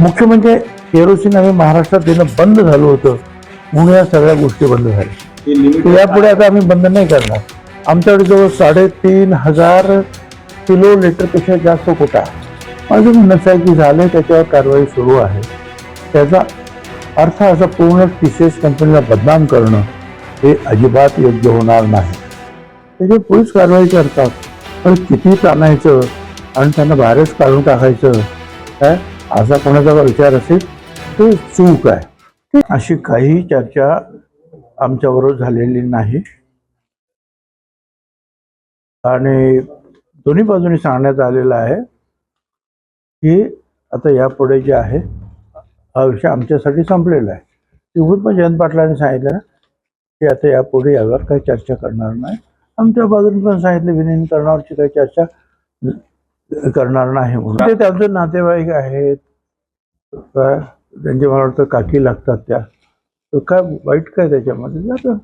मुख्य म्हणजे केरोसिन आम्ही महाराष्ट्रात देणं बंद झालं होतं म्हणून या सगळ्या गोष्टी बंद झाल्या. यापुढे आता आम्ही बंद नाही करणार. आमच्याकडे जवळ 3,500 किलो लिटरपेक्षा जास्त कोटा आहे. माझं म्हणणं आहे की झालं त्याच्यावर कारवाई सुरू आहे. त्याचा अर्थ असा पूर्ण TCS कंपनीला बदनाम करणं हे अजिबात योग्य होणार नाही. त्याची पोलीस कारवाई करतात, पण किती ताणायचं आणि त्यांना बाहेरच काढून टाकायचं काय असा कोणाचा विचार असेल तो चूक आहे. अशी काही चर्चा आमच्याबरोबर झालेली नाही आणि दोन्ही बाजूनी सांगण्यात आलेलं आहे की आता यापुढे जे आहे हा विषय आमच्यासाठी संपलेला आहे. तिथून पण जयंत पाटलांनी सांगितलं ना की आता यापुढे यावर काही चर्चा करणार नाही. आमच्या बाजूने पण सांगितलं विलीनीकरणावरची काही चर्चा करणार नाही म्हणून. ते त्यांचे नातेवाईक आहेत, त्यांचे मला वाटतं काकी लागतात त्या, तर काय वाईट काय त्याच्यामध्ये जातं.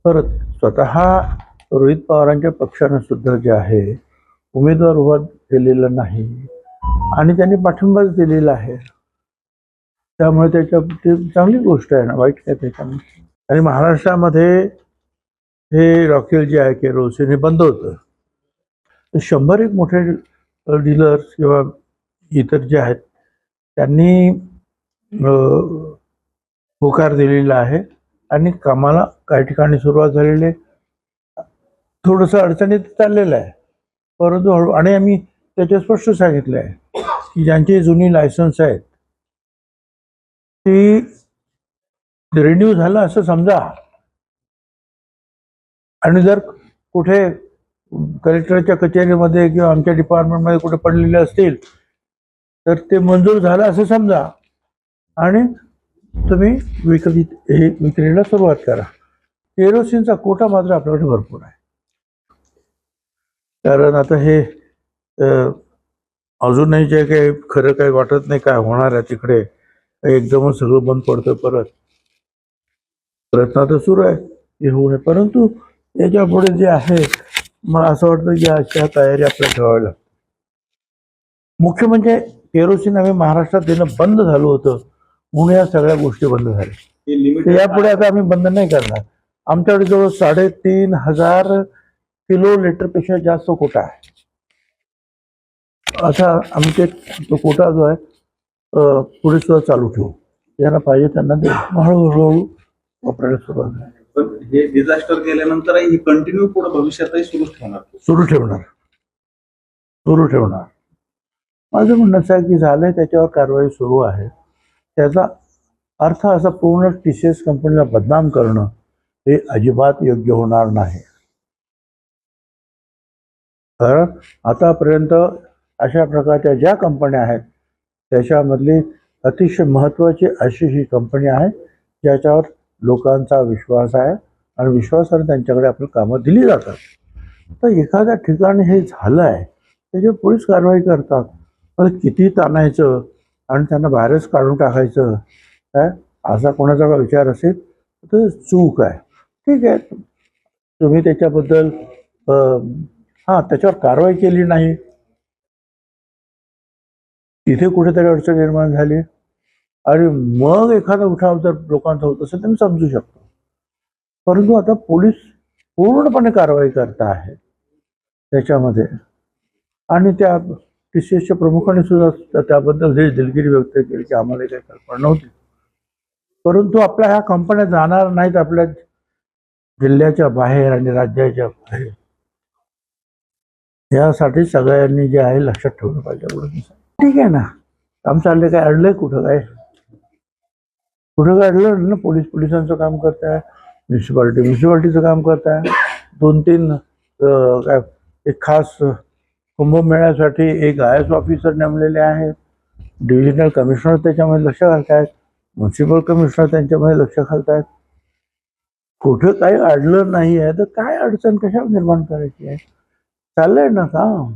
परत स्वतः रोहित पवारांच्या पक्षानं सुद्धा जे आहे उमेदवार उभा केलेला नाही आणि त्यांनी पाठिंबाच दिलेला आहे. त्यामुळे त्याच्या चांगली गोष्ट आहे ना, वाईट काय त्याच्यामध्ये. आणि महाराष्ट्रामध्ये हे रॉकेल जे आहे केरोसिन हे बंद होतं. 100 मोठे डीलर्स किंवा इतर जे आहेत त्यांनी होकार दिलेला आहे आणि कामाला काही ठिकाणी सुरुवात झालेली आहे. थोडंसं अडचणीत चाललेलं आहे, परंतु हळू आणि आम्ही त्याच्या स्पष्ट सांगितलं आहे की ज्यांची जुनी लायसन्स आहेत ती रिन्यू झालं असं समजा आणि जर कुठे कलेक्टरच्या कचेरीमध्ये किंवा आमच्या डिपार्टमेंटमध्ये कुठे पडलेले असतील तर ते मंजूर झालं असं समजा आणि तुम्ही विक्रीला सुरुवात करा. केरोसिनचा कोटा मात्र आपल्याकडे भरपूर आहे. कारण आता हे अजूनही जे काही खरं काही वाटत नाही काय होणार आहे तिकडे, एकदमच सगळं बंद पडतं. परत प्रयत्न तर सुरू आहे हे होऊ नये, परंतु याच्या पुढे जे आहे मला असं वाटतं की अशा तयारी आपल्याला ठेवावी लागते. मुख्य म्हणजे केरोसिन आम्ही महाराष्ट्रात देणं बंद झालं होतं म्हणून या सगळ्या गोष्टी बंद झाल्या. यापुढे आता आम्ही बंद नाही करणार. आमच्याकडे जवळ 3,500 किलो लिटरपेक्षा जास्त कोटा आहे. असा आमचे तो कोटा जो आहे पुढे सुद्धा चालू ठेवू. ज्यांना पाहिजे त्यांना हळूहळू वापरायला सुरुवात आहे. पण हे डिझास्टर गेल्यानंतरही ही कंटिन्यू पुढे भविष्यातही सुरू ठेवणार. माझं म्हणणं आहे की झालंय त्याच्यावर कारवाई सुरू आहे. त्याचा अर्थ असा पूर्ण TCS कंपनीला बदनाम करणं हे अजिबात योग्य होणार नाही. कारण आतापर्यंत अशा प्रकारच्या ज्या कंपन्या आहेत त्याच्यामधली अतिशय महत्त्वाची अशी ही कंपनी आहे ज्याच्यावर लोकांचा विश्वास आहे आणि विश्वासाने त्यांच्याकडे आपली कामं दिली जातात. तर एखाद्या ठिकाणी हे झालं आहे त्याची पोलीस कारवाई करतात, पण किती ताणायचं आणि त्यांना बाहेरच काढून टाकायचं काय असा कोणाचा विचार असेल तर चूक आहे. ठीक आहे, तुम्ही त्याच्याबद्दल त्याच्यावर कारवाई केली नाही, तिथे कुठेतरी अडचण निर्माण झाली आणि मग एखादा उठाव जर लोकांचा होत असेल तर मी समजू शकतो. परंतु आता पोलीस पूर्णपणे कारवाई करत आहे त्याच्यामध्ये आणि त्या TCSच्या प्रमुखांनी सुद्धा त्याबद्दल हे दिलगिरी व्यक्त केली की आम्हाला काही कल्पना नव्हती. परंतु आपल्या ह्या कंपन्या जाणार नाहीत आपल्या जिल्ह्याच्या बाहेर आणि राज्याच्या बाहेर, यासाठी सगळ्यांनी जे आहे लक्षात ठेवलं पाहिजे. ठीक आहे ना, काम चाललंय, काय अडलंय कुठं काय अडलं ना. पोलिसांचं काम करताय, म्युन्सिपाल्टीचं काम करताय. 2-3 काय एक खास कुंभमेळ्यासाठी एक IAS ऑफिसर नेमलेले आहेत. डिव्हिजनल कमिशनर त्याच्यामध्ये लक्ष घालतायत, म्युन्सिपल कमिशनर त्यांच्यामध्ये लक्ष घालतायत. कुठं काही अडलं नाही आहे तर काय अडचण कशा निर्माण करायची आहे, चाललंय ना काम.